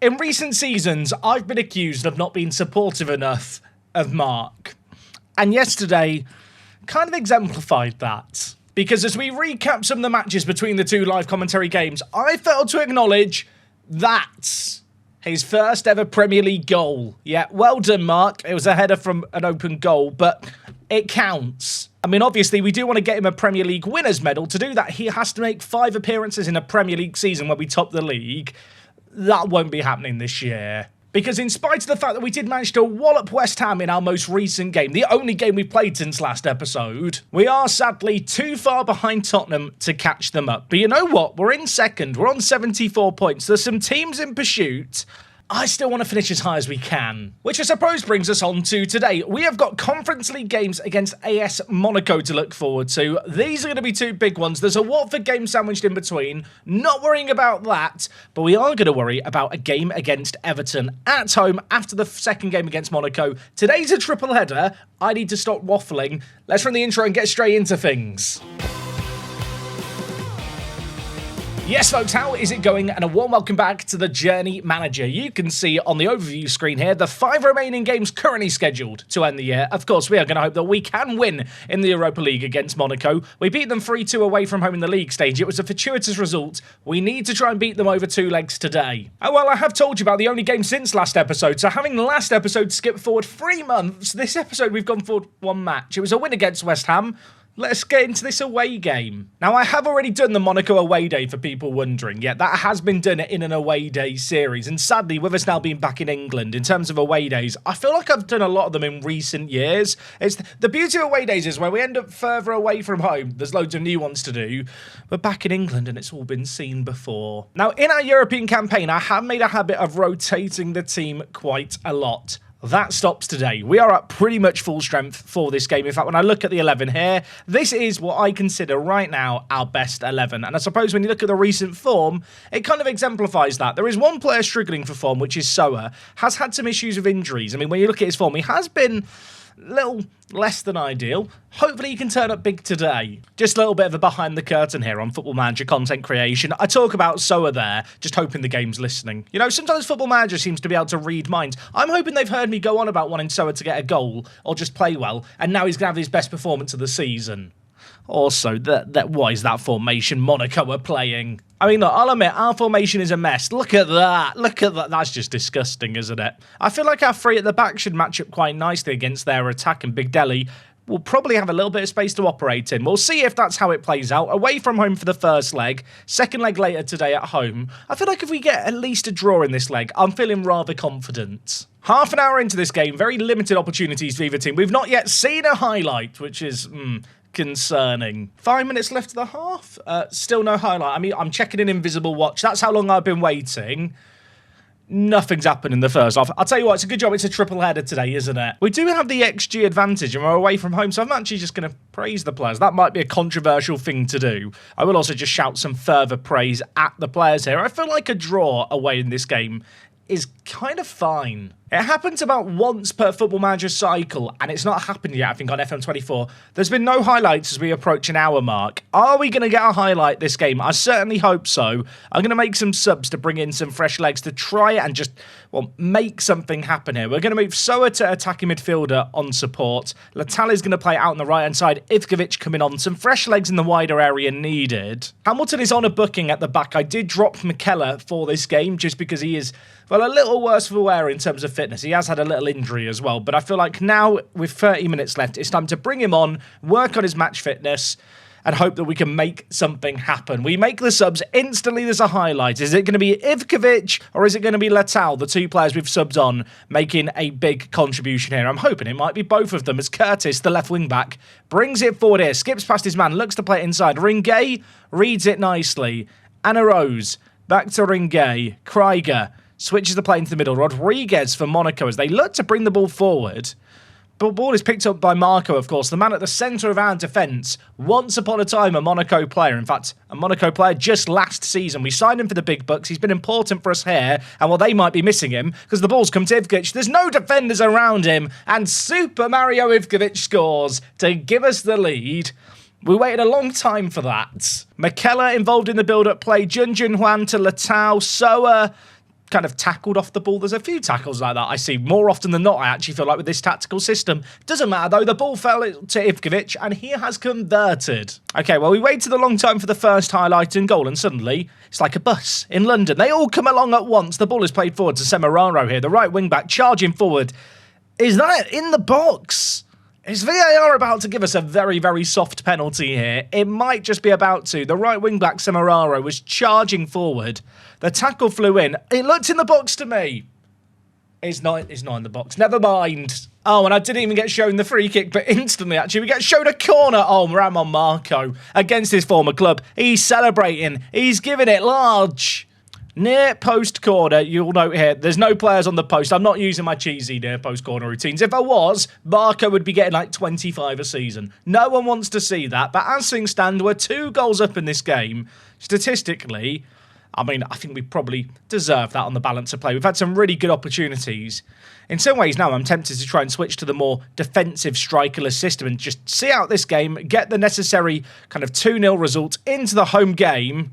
In recent seasons, I've been accused of not being supportive enough of Mark. And yesterday kind of exemplified that. Because as we recap some of the matches between the two live commentary games, I failed to acknowledge that his first ever Premier League goal. Yeah, well done, Mark. It was a header from an open goal, but it counts. I mean, obviously, we do want to get him a Premier League winners medal. To do that, he has to make 5 appearances in a Premier League season where we top the league. That won't be happening this year. Because in spite of the fact that we did manage to wallop West Ham in our most recent game, the only game we played since last episode, we are sadly too far behind Tottenham to catch them up. But you know what? We're in second. We're on 74 points. There's some teams in pursuit. I still want to finish as high as we can. Which I suppose brings us on to today. We have got Conference League games against AS Monaco to look forward to. These are going to be 2 big ones. There's a Watford game sandwiched in between. Not worrying about that, but we are going to worry about a game against Everton at home after the second game against Monaco. Today's a triple header. I need to stop waffling. Let's run the intro and get straight into things. Yes, folks, how is it going? And a warm welcome back to the Journey Manager. You can see on the overview screen here the 5 remaining games currently scheduled to end the year. Of course, we are going to hope that we can win in the Europa League against Monaco. We beat them 3-2 away from home in the league stage. It was a fortuitous result. We need to try and beat them over 2 legs today. Oh, well, I have told you about the only game since last episode. So having the last episode skip forward 3 months, this episode we've gone forward 1 match. It was a win against West Ham. Let's get into this away game. Now, I have already done the Monaco away day for people wondering. Yeah, that has been done in an away day series. And sadly, with us now being back in England, in terms of away days, I feel like I've done a lot of them in recent years. It's the beauty of away days is where we end up further away from home. There's loads of new ones to do. We're back in England and it's all been seen before. Now, in our European campaign, I have made a habit of rotating the team quite a lot. That stops today. We are at pretty much full strength for this game. In fact, when I look at the 11 here, this is what I consider right now our best 11. And I suppose when you look at the recent form, it kind of exemplifies that. There is one player struggling for form, which is Soa. Has had some issues with injuries. I mean, when you look at his form, he has been a little less than ideal. Hopefully he can turn up big today. Just a little bit of a behind the curtain here on Football Manager content creation. I talk about Soa there, just hoping the game's listening. You know, sometimes Football Manager seems to be able to read minds. I'm hoping they've heard me go on about wanting Soa to get a goal or just play well, and now he's going to have his best performance of the season. Also, what is that formation Monaco are playing? I mean, look, I'll admit, our formation is a mess. Look at that. Look at that. That's just disgusting, isn't it? I feel like our 3 at the back should match up quite nicely against their attack, and Big Deli will probably have a little bit of space to operate in. We'll see if that's how it plays out. Away from home for the first leg, second leg later today at home. I feel like if we get at least a draw in this leg, I'm feeling rather confident. Half an hour into this game, very limited opportunities for either team. We've not yet seen a highlight, which is concerning. 5 minutes left of the half. Still no highlight. I mean, I'm checking an invisible watch. That's how long I've been waiting. Nothing's happened in the first half. I'll tell you what, it's a good job it's a triple header today, isn't it? We do have the XG advantage and we're away from home, so I'm actually just going to praise the players. That might be a controversial thing to do. I will also just shout some further praise at the players here. I feel like a draw away in this game is kind of fine. It happens about once per Football Manager cycle, and it's not happened yet, I think, on FM24. There's been no highlights as we approach an hour mark. Are we going to get a highlight this game? I certainly hope so. I'm going to make some subs to bring in some fresh legs to try and just, well, make something happen here. We're going to move Soa to attacking midfielder on support. Latal is going to play out on the right-hand side. Ivkovic coming on. Some fresh legs in the wider area needed. Hamilton is on a booking at the back. I did drop McKellar for this game just because he is, well, a little worse for wear in terms of fitness. He has had a little injury as well, but I feel like now with 30 minutes left, it's time to bring him on, work on his match fitness, and hope that we can make something happen. We make the subs, instantly there's a highlight. Is it going to be Ivkovic or is it going to be Latal, the 2 players we've subbed on, making a big contribution here? I'm hoping it might be both of them as Curtis, the left wing back, brings it forward here, skips past his man, looks to play it inside. Ringay reads it nicely. Anna Rose, back to Ringay. Krieger switches the play into the middle. Rodriguez for Monaco as they look to bring the ball forward. But ball is picked up by Marco, of course, the man at the centre of our defence. Once upon a time, a Monaco player. In fact, a Monaco player just last season. We signed him for the big bucks. He's been important for us here. And well, they might be missing him because the ball's come to Ivkovic. There's no defenders around him. And Super Mario Ivkovic scores to give us the lead. We waited a long time for that. McKellar involved in the build-up play. Jun Jun Hwan to Latal. Soa kind of tackled off the ball. There's a few tackles like that I see more often than not. I actually feel like with this tactical system. Doesn't matter though, the ball fell to Ivkovic and he has converted. Okay, well, we waited a long time for the first highlighting goal and suddenly it's like a bus in London. They all come along at once. The ball is played forward to Semeraro here, the right wing back charging forward. Is that in the box? Is VAR about to give us a very, very soft penalty here? It might just be about to. The right wing back Semeraro was charging forward. The tackle flew in. It looked in the box to me. It's not in the box. Never mind. Oh, and I didn't even get shown the free kick, but instantly, actually, we get shown a corner. Oh, Ramon Marco against his former club. He's celebrating. He's giving it large. Near post corner, you'll note here, there's no players on the post. I'm not using my cheesy near post corner routines. If I was, Marco would be getting like 25 a season. No one wants to see that. But as things stand, we're 2 goals up in this game. Statistically, I mean, I think we probably deserve that on the balance of play. We've had some really good opportunities. In some ways now, I'm tempted to try and switch to the more defensive strikerless system and just see out this game, get the necessary kind of 2-0 result into the home game.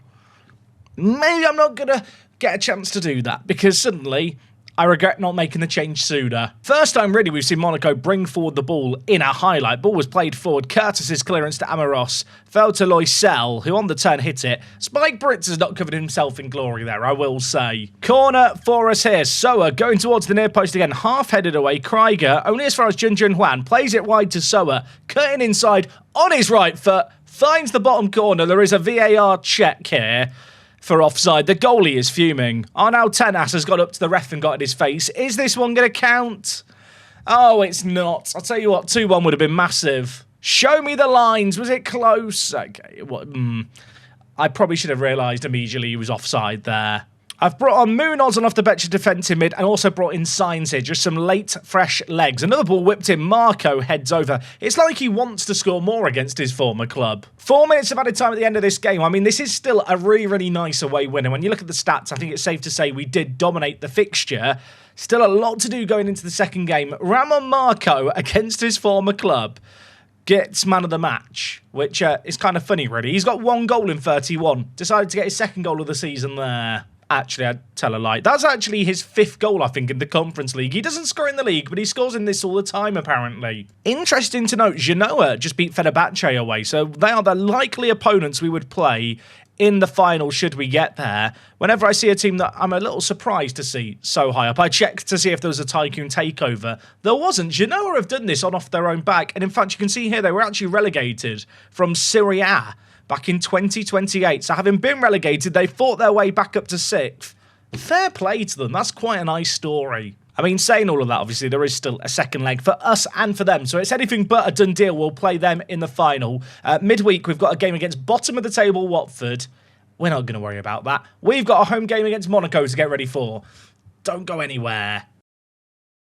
Maybe I'm not going to get a chance to do that because suddenly I regret not making the change sooner. First time really we've seen Monaco bring forward the ball in a highlight. Ball was played forward. Curtis's clearance to Amoros. Fell to Loisel, who on the turn hit it. Spike Brits has not covered himself in glory there, I will say. Corner for us here. Soa going towards the near post again. Half-headed away. Krieger, only as far as Junjun Huan. Plays it wide to Soa. Cutting inside on his right foot. Finds the bottom corner. There is a VAR check here for offside. The goalie is fuming. Arnau Tenas has got up to the ref and got in his face. Is this one going to count? Oh, it's not. I'll tell you what, 2-1 would have been massive. Show me the lines. Was it close? Okay. What? I probably should have realised immediately he was offside there. I've brought on Munoz on off the bench to defensive mid and also brought in Signs here. Just some late, fresh legs. Another ball whipped in. Marco heads over. It's like he wants to score more against his former club. 4 minutes of added time at the end of this game. I mean, this is still a really, really nice away win. And when you look at the stats, I think it's safe to say we did dominate the fixture. Still a lot to do going into the second game. Ramon Marco against his former club gets man of the match, which is kind of funny, really. He's got 1 goal in 31. Decided to get his second goal of the season there. Actually, I'd tell a lie. That's actually his 5th goal, I think, in the Conference League. He doesn't score in the league, but he scores in this all the time, apparently. Interesting to note, Genoa just beat Fenerbahce away, so they are the likely opponents we would play in the final should we get there. Whenever I see a team that I'm a little surprised to see so high up, I checked to see if there was a Tycoon takeover. There wasn't. Genoa have done this on off their own back, and in fact, you can see here they were actually relegated from Serie A back in 2028. So having been relegated, they fought their way back up to 6th. Fair play to them. That's quite a nice story. I mean, saying all of that, obviously, there is still a second leg for us and for them. So it's anything but a done deal. We'll play them in the final. Midweek, we've got a game against bottom of the table Watford. We're not going to worry about that. We've got a home game against Monaco to get ready for. Don't go anywhere.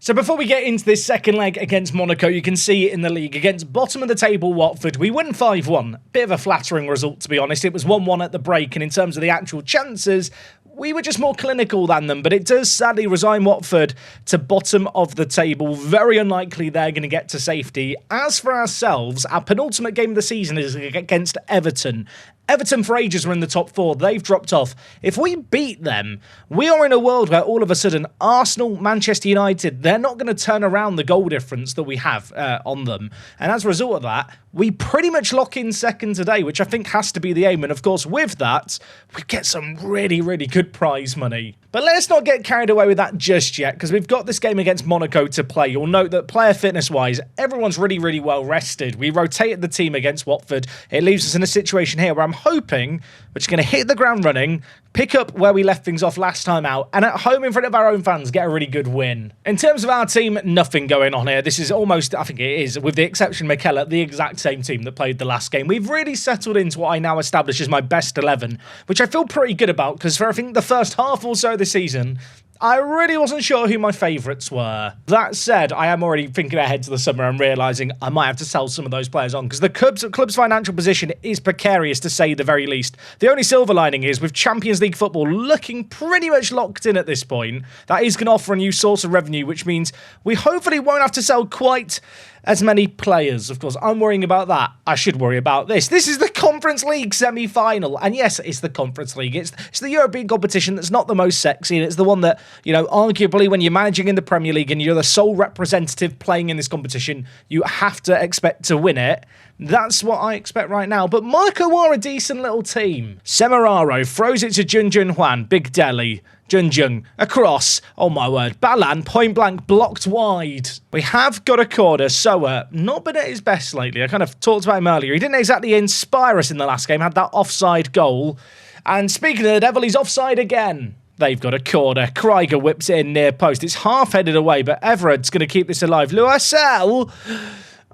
So before we get into this second leg against Monaco, you can see it in the league against bottom of the table Watford. We win 5-1. Bit of a flattering result, to be honest. It was 1-1 at the break, and in terms of the actual chances, we were just more clinical than them, but it does sadly resign Watford to bottom of the table. Very unlikely they're going to get to safety. As for ourselves, our penultimate game of the season is against Everton. Everton for ages were in the top 4. They've dropped off. If we beat them, we are in a world where all of a sudden Arsenal, Manchester United, they're not going to turn around the goal difference that we have on them. And as a result of that, we pretty much lock in second today, which I think has to be the aim. And of course, with that, we get some really, really good prize money. But let's not get carried away with that just yet, because we've got this game against Monaco to play. You'll note that player fitness-wise, everyone's really, really well rested. We rotated the team against Watford. It leaves us in a situation here where I'm hoping we're just going to hit the ground running, pick up where we left things off last time out, and at home in front of our own fans, get a really good win. In terms of our team, nothing going on here. This is almost, I think it is, with the exception of Michela, the exact same team that played the last game. We've really settled into what I now establish as my best 11, which I feel pretty good about, because for I think the first half or so of the season, I really wasn't sure who my favourites were. That said, I am already thinking ahead to the summer and realising I might have to sell some of those players on, because the club's financial position is precarious to say the very least. The only silver lining is with Champions League football looking pretty much locked in at this point, that is going to offer a new source of revenue, which means we hopefully won't have to sell quite as many players. Of course, I'm worrying about that. I should worry about this. This is the Conference League semi-final. And yes, it's the Conference League. It's the European competition that's not the most sexy, and it's the one that You know, arguably when you're managing in the Premier League and you're the sole representative playing in this competition, you have to expect to win it. That's what I expect right now. But Monaco are a decent little team. Semeraro throws it to Jun Hwan. Big Deli. Jun across. Oh my word. Balan, point blank, blocked wide. We have got a corner. Soa, not been at his best lately. I kind of talked about him earlier. He didn't exactly inspire us in the last game. Had that offside goal. And speaking of the devil, he's offside again. They've got a corner. Krieger whips it in near post. It's half-headed away, but Everton's going to keep this alive. Luasel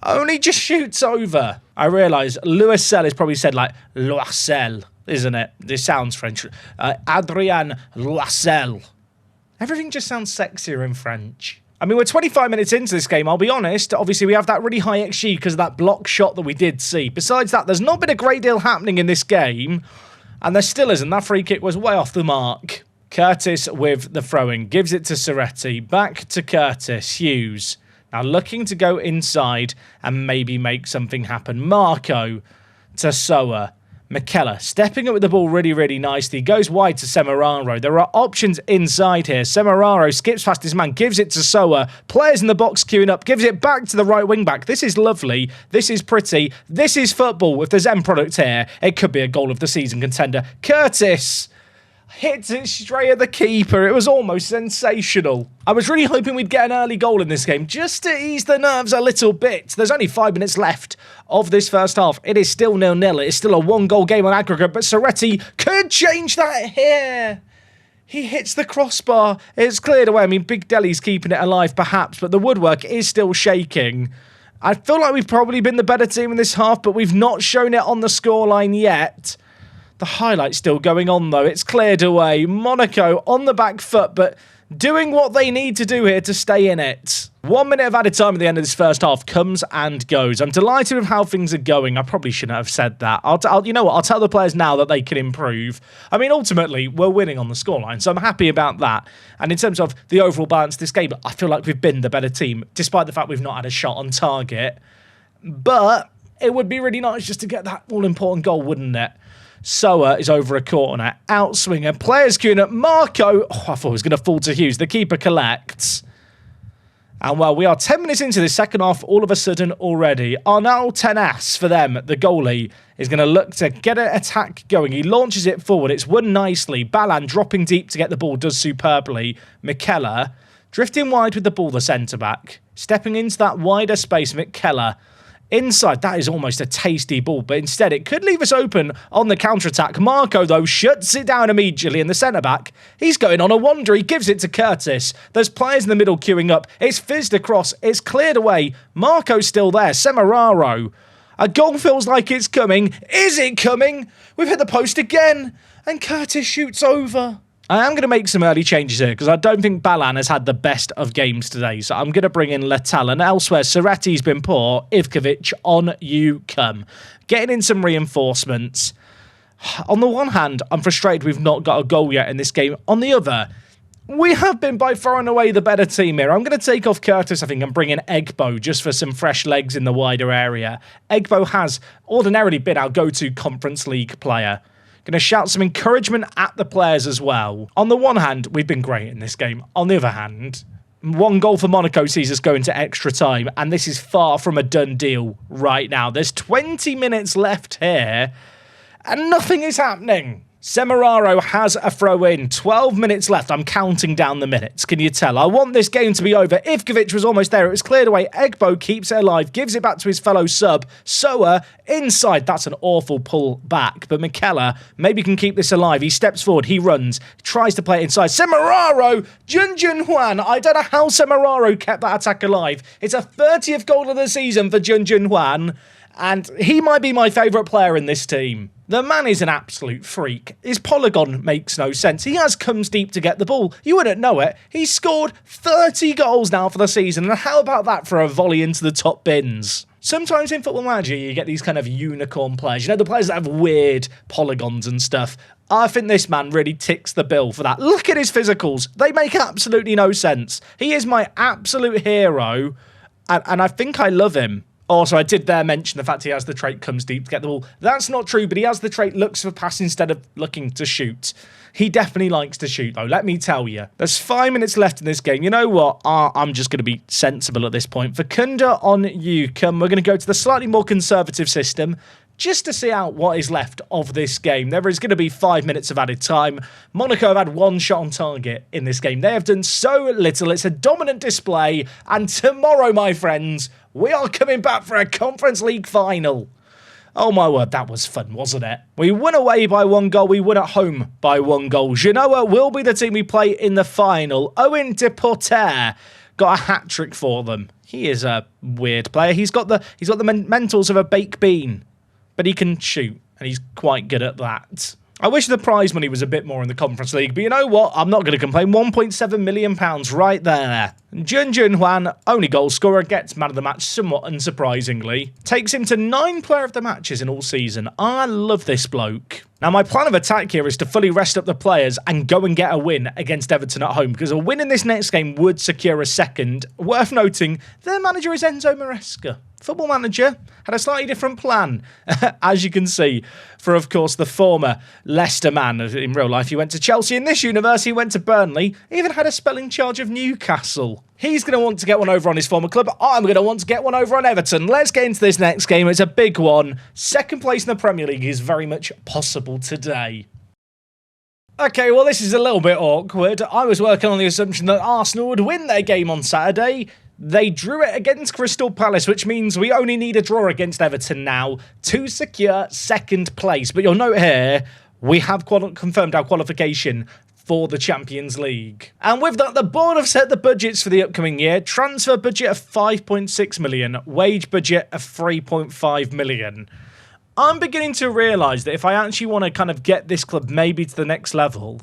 only just shoots over. I realise Luasel is probably said like Loisel, isn't it? This sounds French. Adrien Loisel. Everything just sounds sexier in French. I mean, we're 25 minutes into this game, I'll be honest. Obviously, we have that really high XG because of that block shot that we did see. Besides that, there's not been a great deal happening in this game. And there still isn't. That free kick was way off the mark. Curtis with the throw-in. Gives it to Serretti. Back to Curtis. Hughes. Now looking to go inside and maybe make something happen. Marco to Soa. McKellar stepping up with the ball really, really nicely. Goes wide to Semeraro. There are options inside here. Semeraro skips past his man. Gives it to Soa. Players in the box queuing up. Gives it back to the right wing back. This is lovely. This is pretty. This is football. If there's end product here, it could be a goal of the season contender. Curtis hits it straight at the keeper. It was almost sensational. I was really hoping we'd get an early goal in this game just to ease the nerves a little bit. There's only 5 minutes left of this first half. It is still 0-0. It is still a 1-goal game on aggregate, but Serretti could change that here. He hits the crossbar. It's cleared away. I mean, Big Deli's keeping it alive perhaps, but the woodwork is still shaking. I feel like we've probably been the better team in this half, but we've not shown it on the scoreline yet. The highlight's still going on, though. It's cleared away. Monaco on the back foot, but doing what they need to do here to stay in it. 1 minute of added time at the end of this first half comes and goes. I'm delighted with how things are going. I probably shouldn't have said that. You know what? I'll tell the players now that they can improve. I mean, ultimately, we're winning on the scoreline, so I'm happy about that. And in terms of the overall balance of this game, I feel like we've been the better team, despite the fact we've not had a shot on target. But it would be really nice just to get that all-important goal, wouldn't it? Soa is over a corner. Outswinger. Players queuing up. Marco. Oh, I thought it was going to fall to Hughes. The keeper collects. And well, we are 10 minutes into the second half all of a sudden already. Arnaud Tenas for them, the goalie, is going to look to get an attack going. He launches it forward. It's won nicely. Balan dropping deep to get the ball does superbly. McKellar drifting wide with the ball, the centre-back. Stepping into that wider space, McKellar. Inside, that is almost a tasty ball, but instead it could leave us open on the counter-attack. Marco, though, shuts it down immediately, and the centre-back, he's going on a wander. He gives it to Curtis. There's players in the middle queuing up. It's fizzed across. It's cleared away. Marco's still there. Semeraro. A goal feels like it's coming. Is it coming? We've hit the post again, and Curtis shoots over. I am going to make some early changes here because I don't think Balan has had the best of games today. So I'm going to bring in Letal. And elsewhere, Serretti's been poor. Ivkovic, on you come. Getting in some reinforcements. On the one hand, I'm frustrated we've not got a goal yet in this game. On the other, we have been by far and away the better team here. I'm going to take off Curtis, I think, and bring in Egbo just for some fresh legs in the wider area. Egbo has ordinarily been our go-to Conference League player. Going to shout some encouragement at the players as well. On the one hand, we've been great in this game. On the other hand, 1 goal for Monaco sees us go into extra time, and this is far from a done deal right now. There's 20 minutes left here, and nothing is happening. Semeraro has a throw-in. 12 minutes left. I'm counting down the minutes. Can you tell? I want this game to be over. Ivkovic was almost there. It was cleared away. Egbo keeps it alive. Gives it back to his fellow sub. Soa inside. That's an awful pull back. But McKellar maybe can keep this alive. He steps forward. He runs. Tries to play it inside. Semeraro! Jun Hwan. I don't know how Semeraro kept that attack alive. It's a 30th goal of the season for Jun Hwan. And he might be my favourite player in this team. The man is an absolute freak. His polygon makes no sense. He has comes deep to get the ball. You wouldn't know it. He's scored 30 goals now for the season. And how about that for a volley into the top bins? Sometimes in Football Manager, you get these kind of unicorn players. You know, the players that have weird polygons and stuff. I think this man really ticks the bill for that. Look at his physicals. They make absolutely no sense. He is my absolute hero. And I think I love him. Also, I did there mention the fact he has the trait comes deep to get the ball. That's not true, but he has the trait looks for pass instead of looking to shoot. He definitely likes to shoot, though, let me tell you. There's 5 minutes left in this game. You know what? I'm just going to be sensible at this point. For Kunda on Yukon, we're going to go to the slightly more conservative system just to see out what is left of this game. There is going to be 5 minutes of added time. Monaco have had 1 shot on target in this game. They have done so little. It's a dominant display. And tomorrow, my friends, we are coming back for a Conference League final. Oh my word, that was fun, wasn't it? We won away by 1 goal, we won at home by 1 goal. Genoa will be the team we play in the final. Owen Deporter got a hat-trick for them. He is a weird player. He's got the mentals of a baked bean, but he can shoot, and he's quite good at that. I wish the prize money was a bit more in the Conference League, but you know what? I'm not going to complain. £1.7 million right there. Jun Hwan, only goal scorer, gets man of the match somewhat unsurprisingly. Takes him to 9 player of the matches in all season. I love this bloke. Now, my plan of attack here is to fully rest up the players and go and get a win against Everton at home, because a win in this next game would secure a second. Worth noting, their manager is Enzo Maresca. Football Manager had a slightly different plan, as you can see, for, of course, the former Leicester man. In real life, he went to Chelsea. In this universe, he went to Burnley. He even had a spell in charge of Newcastle. He's going to want to get one over on his former club. I'm going to want to get one over on Everton. Let's get into this next game. It's a big one. Second place in the Premier League is very much possible today. Okay, well, this is a little bit awkward. I was working on the assumption that Arsenal would win their game on Saturday. They drew it against Crystal Palace, which means we only need a draw against Everton now to secure second place. But you'll note here, we have confirmed our qualification for the Champions League. And with that, the board have set the budgets for the upcoming year. Transfer budget of 5.6 million, wage budget of 3.5 million. I'm beginning to realise that if I actually want to kind of get this club maybe to the next level,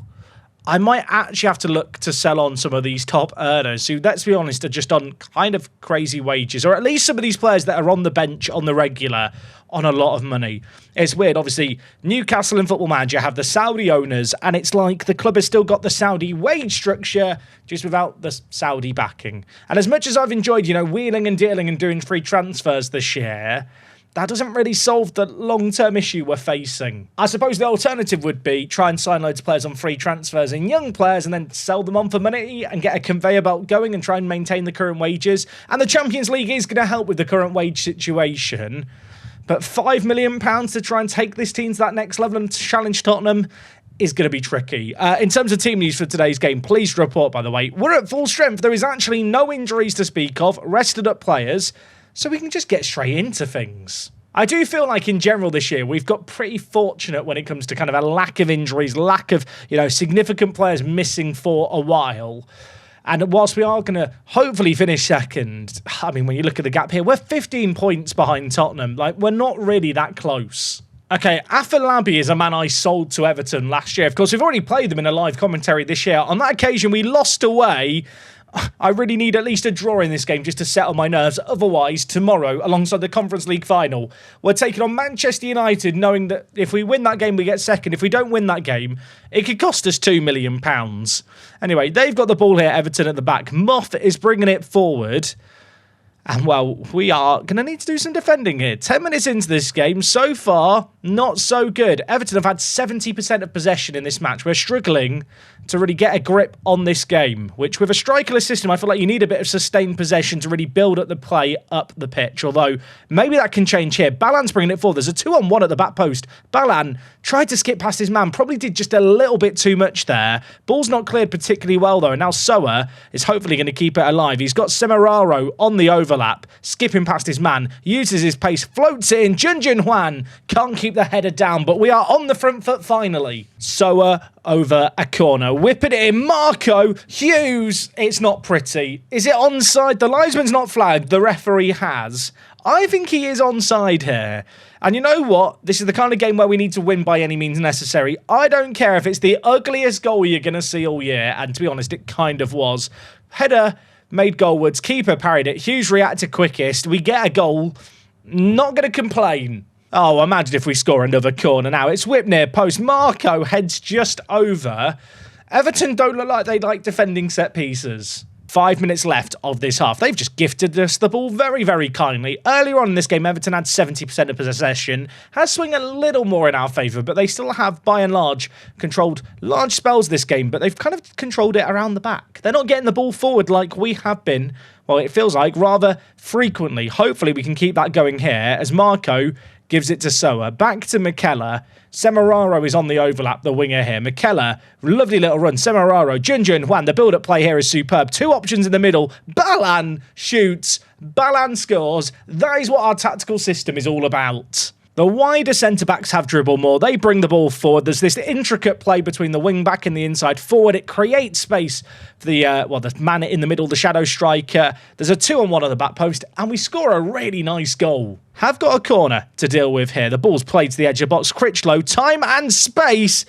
I might actually have to look to sell on some of these top earners who, let's be honest, are just on kind of crazy wages, or at least some of these players that are on the bench on the regular on a lot of money. It's weird. Obviously, Newcastle and Football Manager have the Saudi owners, and it's like the club has still got the Saudi wage structure, just without the Saudi backing. And as much as I've enjoyed, wheeling and dealing and doing free transfers this year, that doesn't really solve the long-term issue we're facing. I suppose the alternative would be try and sign loads of players on free transfers and young players and then sell them on for money and get a conveyor belt going and try and maintain the current wages. And the Champions League is going to help with the current wage situation. But £5 million to try and take this team to that next level and challenge Tottenham is going to be tricky. In terms of team news for today's game, pleased to report, by the way, we're at full strength. There is actually no injuries to speak of, rested up players, so we can just get straight into things. I do feel like in general this year, we've got pretty fortunate when it comes to kind of a lack of injuries, lack of, significant players missing for a while. And whilst we are going to hopefully finish second, I mean, when you look at the gap here, we're 15 points behind Tottenham. Like, we're not really that close. Okay, Afolabi is a man I sold to Everton last year. Of course, we've already played them in a live commentary this year. On that occasion, we lost away. I really need at least a draw in this game just to settle my nerves. Otherwise, tomorrow, alongside the Conference League final, we're taking on Manchester United, knowing that if we win that game, we get second. If we don't win that game, it could cost us £2 million. Anyway, they've got the ball here, Everton at the back. Moff is bringing it forward. And, well, we are going to need to do some defending here. 10 minutes into this game, so far, not so good. Everton have had 70% of possession in this match. We're struggling to really get a grip on this game, which with a strikerless system, I feel like you need a bit of sustained possession to really build up the play up the pitch, although maybe that can change here. Balan's bringing it forward. There's a 2-on-1 at the back post. Balan tried to skip past his man, probably did just a little bit too much there. Ball's not cleared particularly well, though, and now Soa is hopefully going to keep it alive. He's got Semeraro on the overlap, skipping past his man, uses his pace, floats it in. Jun Hwan can't keep the header down, but we are on the front foot finally. Soa over a corner, whipping it in. Marco Hughes. It's not pretty. Is it onside? The linesman's not flagged. The referee has. I think he is onside here. And you know what? This is the kind of game where we need to win by any means necessary. I don't care if it's the ugliest goal you're going to see all year. And to be honest, it kind of was. Header made goalwards. Keeper parried it. Hughes reacted quickest. We get a goal. Not going to complain. Oh, imagine if we score another corner now. It's whipped near post. Marco heads just over. Everton don't look like they like defending set pieces. 5 minutes left of this half. They've just gifted us the ball very, very kindly. Earlier on in this game, Everton had 70% of possession, has swung a little more in our favour, but they still have, by and large, controlled large spells this game, but they've kind of controlled it around the back. They're not getting the ball forward like we have been, well, it feels like, rather frequently. Hopefully we can keep that going here as Marco gives it to Soa. Back to Michela. Semeraro is on the overlap, the winger here. Michela, lovely little run. Semeraro, Junjun Juan. The build-up play here is superb. 2 options in the middle. Balan shoots. Balan scores. That is what our tactical system is all about. The wider centre-backs have dribble more. They bring the ball forward. There's this intricate play between the wing-back and the inside forward. It creates space for the man in the middle, the shadow striker. There's a 2-on-1 on the back post, and we score a really nice goal. Have got a corner to deal with here. The ball's played to the edge of box. Critchlow, time and space.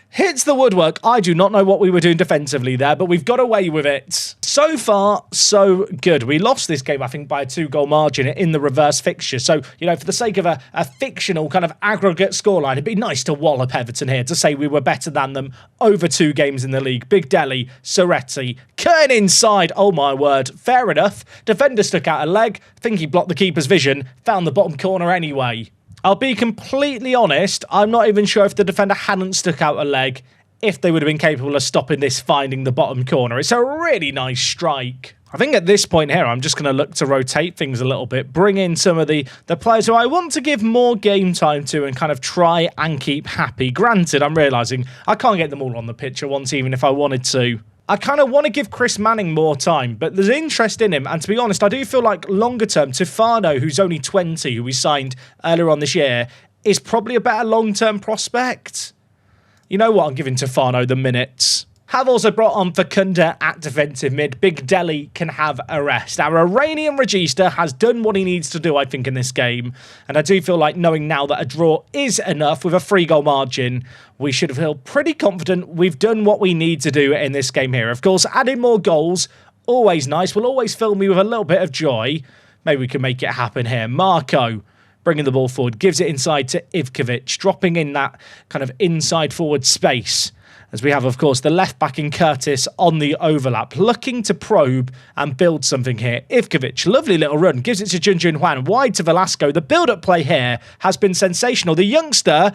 Hits the woodwork. I do not know what we were doing defensively there, but we've got away with it. So far, so good. We lost this game, I think, by a 2-goal margin in the reverse fixture. So, you know, for the sake of a fictional kind of aggregate scoreline, it'd be nice to wallop Everton here to say we were better than them over 2 games in the league. Big Deli, Soretti, Kern inside. Oh, my word. Fair enough. Defender stuck out a leg. Think he blocked the keeper's vision. Found the bottom corner anyway. I'll be completely honest, I'm not even sure if the defender hadn't stuck out a leg, if they would have been capable of stopping this finding the bottom corner. It's a really nice strike. I think at this point here, I'm just going to look to rotate things a little bit, bring in some of the players who I want to give more game time to and kind of try and keep happy. Granted, I'm realising I can't get them all on the pitch at once, even if I wanted to. I kind of want to give Chris Manning more time, but there's interest in him. And to be honest, I do feel like longer term, Tufano, who's only 20, who we signed earlier on this year, is probably a better long-term prospect. You know what? I'm giving Tufano the minutes. Have also brought on Fakunda at defensive mid. Big Deli can have a rest. Our Iranian regista has done what he needs to do, I think, in this game. And I do feel like knowing now that a draw is enough with a 3-goal margin, we should feel pretty confident we've done what we need to do in this game here. Of course, adding more goals, always nice. Will always fill me with a little bit of joy. Maybe we can make it happen here. Marco bringing the ball forward, gives it inside to Ivkovic, dropping in that kind of inside forward space. As we have, of course, the left-back in Curtis on the overlap, looking to probe and build something here. Ivkovic, lovely little run, gives it to Junjun Juan, wide to Velasco. The build-up play here has been sensational. The youngster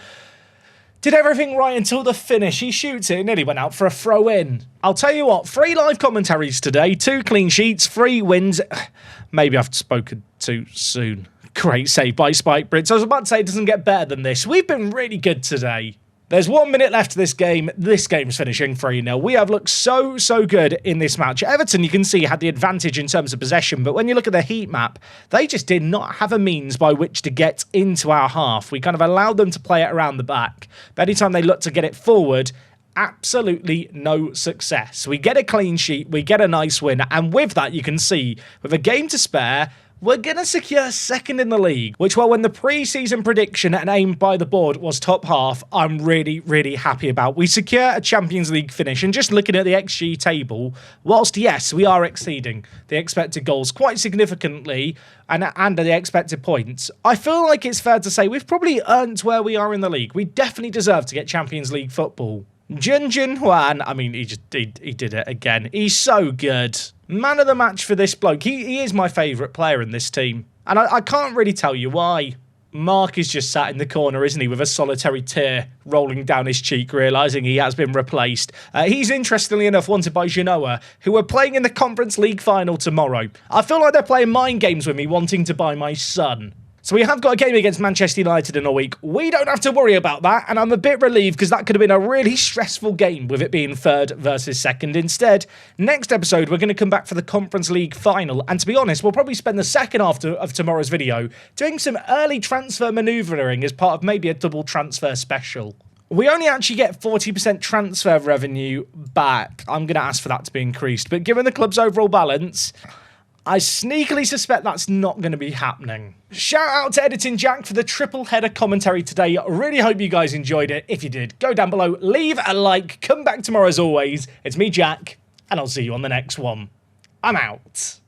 did everything right until the finish. He shoots it and nearly went out for a throw-in. I'll tell you what, 3 live commentaries today, 2 clean sheets, 3 wins. Maybe I've spoken too soon. Great save by Spike Brits. I was about to say it doesn't get better than this. We've been really good today. There's 1 minute left to this game. This game's finishing 3-0. We have looked so good in this match. Everton, you can see, had the advantage in terms of possession, but when you look at the heat map, they just did not have a means by which to get into our half. We kind of allowed them to play it around the back. But anytime they looked to get it forward, absolutely no success. We get a clean sheet, we get a nice win, and with that, you can see, with a game to spare, we're going to secure 2nd in the league, which, well, when the pre-season prediction and aimed by the board was top half, I'm really happy about. We secure a Champions League finish, and just looking at the XG table, whilst, yes, we are exceeding the expected goals quite significantly and the expected points, I feel like it's fair to say we've probably earned where we are in the league. We definitely deserve to get Champions League football. Junjun Juan, I mean, he did it again. He's so good. Man of the match for this bloke. He is my favourite player in this team. And I can't really tell you why. Mark is just sat in the corner, isn't he, with a solitary tear rolling down his cheek, realising he has been replaced. He's, interestingly enough, wanted by Genoa, who are playing in the Conference League final tomorrow. I feel like they're playing mind games with me, wanting to buy my son. So we have got a game against Manchester United in a week. We don't have to worry about that, and I'm a bit relieved because that could have been a really stressful game with it being 3rd versus 2nd. Instead, next episode, we're going to come back for the Conference League final, and to be honest, we'll probably spend the second half of tomorrow's video doing some early transfer manoeuvring as part of maybe a double transfer special. We only actually get 40% transfer revenue back. I'm going to ask for that to be increased, but given the club's overall balance, I sneakily suspect that's not going to be happening. Shout out to Editing Jack for the triple header commentary today. Really hope you guys enjoyed it. If you did, go down below, leave a like, come back tomorrow as always. It's me, Jack, and I'll see you on the next one. I'm out.